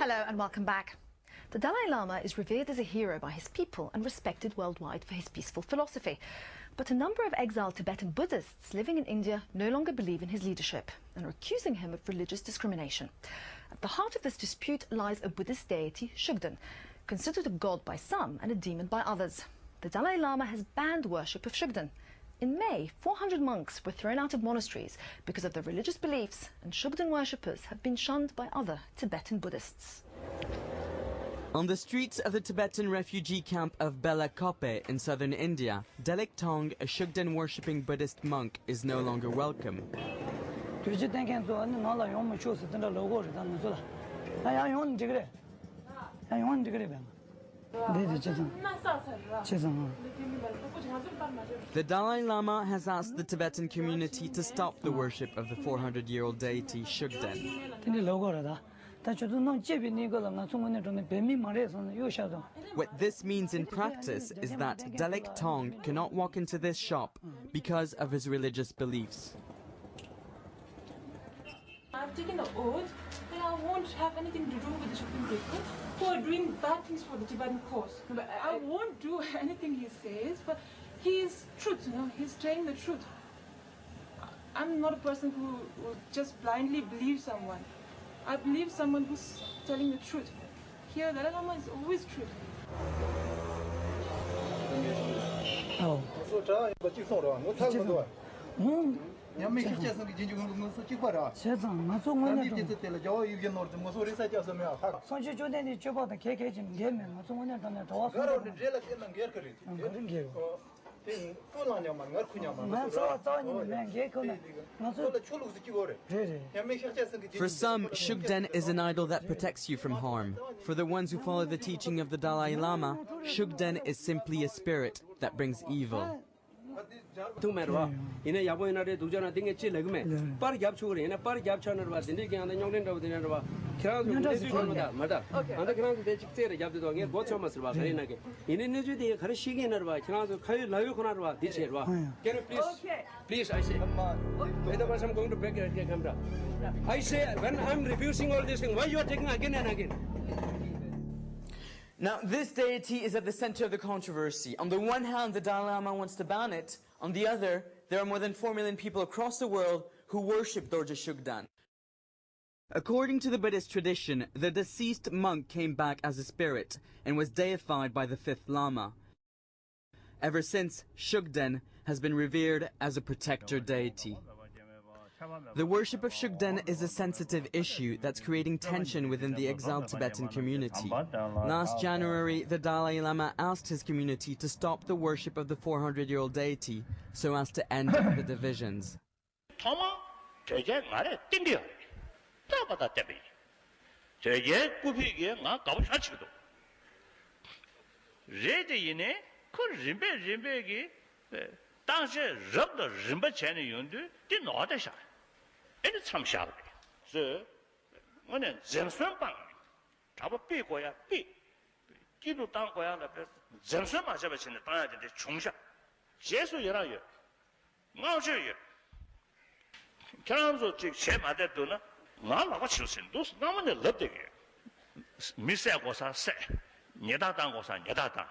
Hello and welcome back. The Dalai Lama is revered as a hero by his people and respected worldwide for his peaceful philosophy. But a number of exiled Tibetan Buddhists living in India no longer believe in his leadership and are accusing him of religious discrimination. At the heart of this dispute lies a Buddhist deity, Shugden, considered a god by some and a demon by others. The Dalai Lama has banned worship of Shugden. In May, 400 monks were thrown out of monasteries because of their religious beliefs, and Shugden worshippers have been shunned by other Tibetan Buddhists. On the streets of the Tibetan refugee camp of Belakope in southern India, Dalai Tong, a Shugden worshipping Buddhist monk, is no longer welcome. The Dalai Lama has asked the Tibetan community to stop the worship of the 400-year-old deity Shugden. What this means in practice is that Dalai Tong cannot walk into this shop because of his religious beliefs. I've taken the oath that I won't have anything to do with the Shugden people who are doing bad things for the Tibetan cause. But I won't do anything he says, but he is truth, he's telling the truth. I'm not a person who will just blindly believe someone. I believe someone who's telling the truth. Here, Dalai Lama is always truth. Oh. For some, Shugden is an idol that protects you from harm. For the ones who follow the teaching of the Dalai Lama, Shugden is simply a spirit that brings evil. Please, I say. Otherwise, I'm going to break your camera. I say, when I'm refusing all these things, why you are taking again and again? Now, this deity is at the center of the controversy. On the one hand, the Dalai Lama wants to ban it. On the other, there are more than 4 million people across the world who worship Dorje Shugden. According to the Buddhist tradition, the deceased monk came back as a spirit and was deified by the 5th Lama. Ever since, Shugden has been revered as a protector deity. The worship of Shugden is a sensitive issue that's creating tension within the exiled Tibetan community. Last January, the Dalai Lama asked his community to stop the worship of the 400-year-old deity so as to end the divisions. Any some shallow. So, when a Zemson Bang, Taba P. Goya P. Kidu Tang Goya, Zemson Majabas in the Tana de Chungsha. Jesu Yarayo. Now, Kanzo Chick Shem at that donor, Nala what you send those, no one loved it. Missa was a say, Nedatan was a Nedata,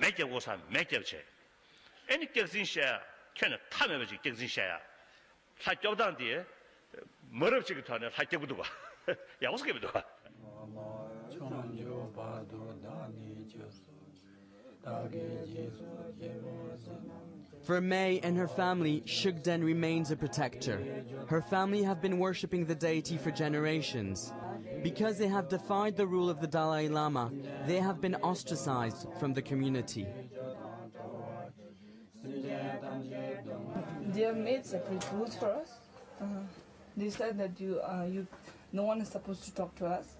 Major was a major chair. Any Kexin share can a time of a Kexin share. Like Jordan, dear. For May and her family, Shugden remains a protector. Her family have been worshipping the deity for generations. Because they have defied the rule of the Dalai Lama, they have been ostracized from the community. They have made separate rules for us. They said that no one is supposed to talk to us,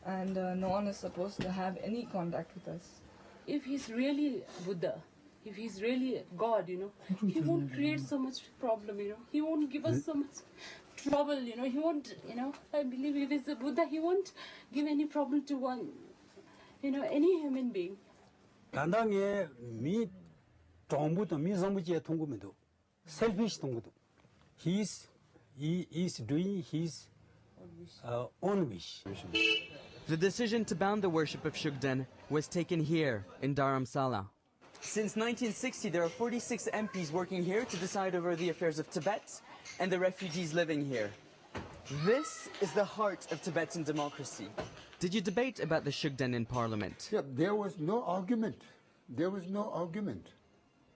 and no one is supposed to have any contact with us. If he's really Buddha, if he's really God, he won't create so much problem, he won't give us so much trouble, he won't, I believe if he's a Buddha, he won't give any problem to one, any human being. Selfish. He is doing his own wish. The decision to ban the worship of Shugden was taken here in Dharamsala. Since 1960, there are 46 MPs working here to decide over the affairs of Tibet and the refugees living here. This is the heart of Tibetan democracy. Did you debate about the Shugden in Parliament? Yeah, there was no argument. There was no argument.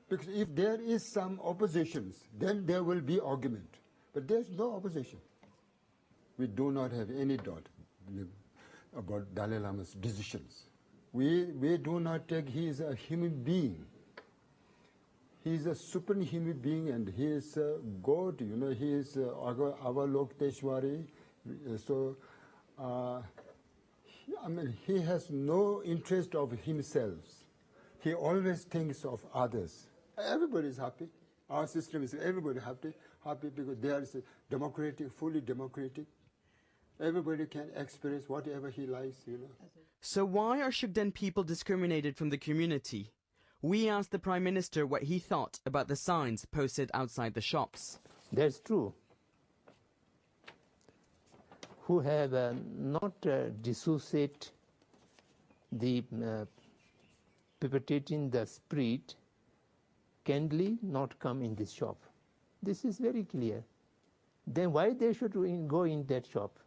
Because if there is some oppositions, then there will be argument. But there's no opposition. We do not have any doubt about Dalai Lama's decisions. We do not take, he is a human being. He is a superhuman being and he is God, you know, he is Avalokteshwari. So, I mean, he has no interest of himself. He always thinks of others. Everybody is happy. Our system is everybody happy because there is a democratic, fully democratic. Everybody can express whatever he likes, you know. So why are Shugden people discriminated from the community? We asked the Prime Minister what he thought about the signs posted outside the shops. That's true. Who have not dissociate the perpetrating the spirit can not come in this shop. This is very clear. Then why they should go in that shop?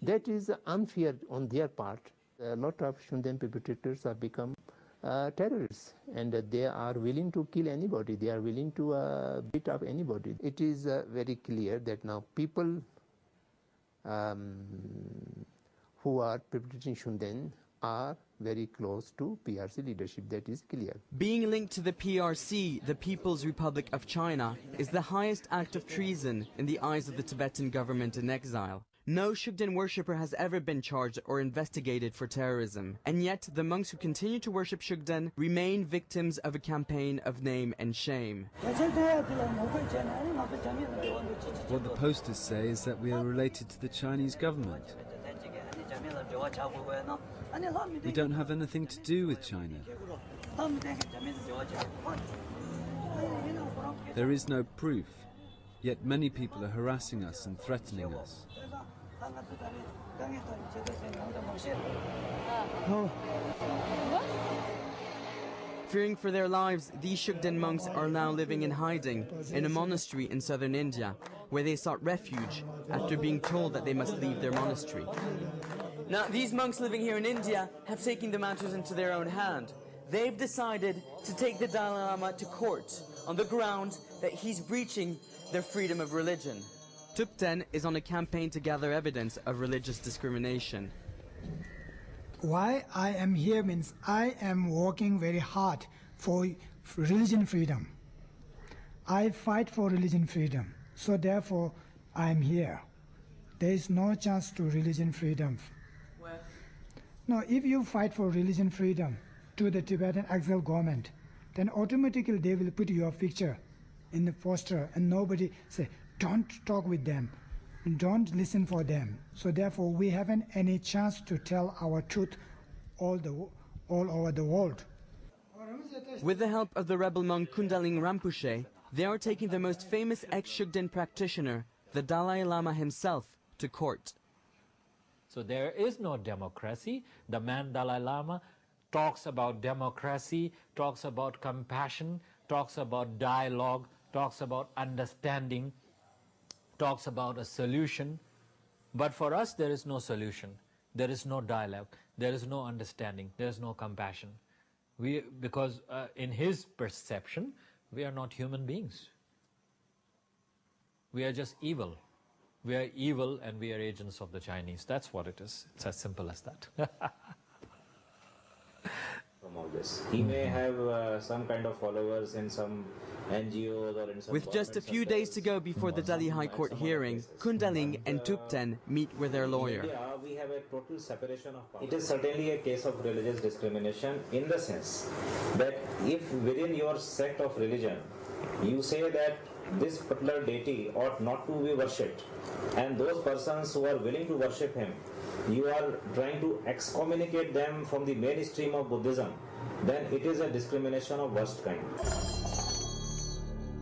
That is unfair on their part. A lot of Shugden perpetrators have become terrorists and they are willing to kill anybody. They are willing to beat up anybody. It is very clear that now people who are perpetrating Shugden are very close to PRC leadership. That is clear. Being linked to the PRC, the People's Republic of China, is the highest act of treason in the eyes of the Tibetan government in exile. No Shugden worshipper has ever been charged or investigated for terrorism, and yet the monks who continue to worship Shugden remain victims of a campaign of name and shame. What the posters say is that we are related to the Chinese government. We don't have anything to do with China. There is no proof, yet many people are harassing us and threatening us. Fearing for their lives, these Shugden monks are now living in hiding in a monastery in southern India, where they sought refuge after being told that they must leave their monastery. Now, these monks living here in India have taken the matters into their own hand. They've decided to take the Dalai Lama to court on the ground that he's breaching their freedom of religion. Thupten is on a campaign to gather evidence of religious discrimination. Why I am here means I am working very hard for religion freedom. I fight for religion freedom, so therefore I am here. There is no chance to religion freedom. No, if you fight for religion freedom to the Tibetan exile government, then automatically they will put your picture in the poster and nobody say, don't talk with them, don't listen for them. So therefore we haven't any chance to tell our truth all over the world. With the help of the rebel monk Kundaling Rinpoche, they are taking the most famous ex-Shugden practitioner, the Dalai Lama himself, to court. So there is no democracy. The man Dalai Lama talks about democracy, talks about compassion, talks about dialogue, talks about understanding, talks about a solution. But for us, there is no solution. There is no dialogue. There is no understanding. There is no compassion. Because in his perception, we are not human beings. We are just evil. We are evil and we are agents of the Chinese. That's what it is. It's as simple as that. From all this, he may have some kind of followers in some NGOs or in some. With just a few days to go before the Delhi High Court hearing, Kundaling and Thupten meet with their lawyer. In India, we have a total separation of powers. It is certainly a case of religious discrimination in the sense that if within your sect of religion you say that this particular deity ought not to be worshipped, and those persons who are willing to worship him, you are trying to excommunicate them from the mainstream of Buddhism, then it is a discrimination of worst kind.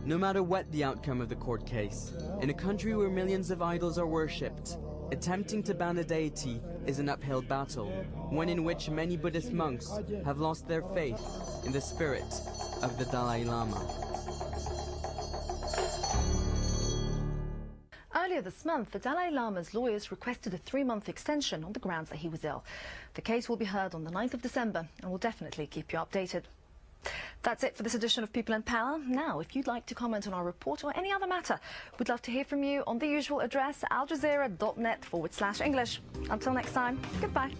No matter what the outcome of the court case, in a country where millions of idols are worshipped, Attempting to ban a deity is an uphill battle, one in which many Buddhist monks have lost their faith in the spirit of the Dalai Lama. Earlier this month, the Dalai Lama's lawyers requested a 3-month extension on the grounds that he was ill. The case will be heard on the 9th of December and we'll definitely keep you updated. That's it for this edition of People in Power. Now, if you'd like to comment on our report or any other matter, we'd love to hear from you on the usual address, aljazeera.net/English. Until next time, goodbye.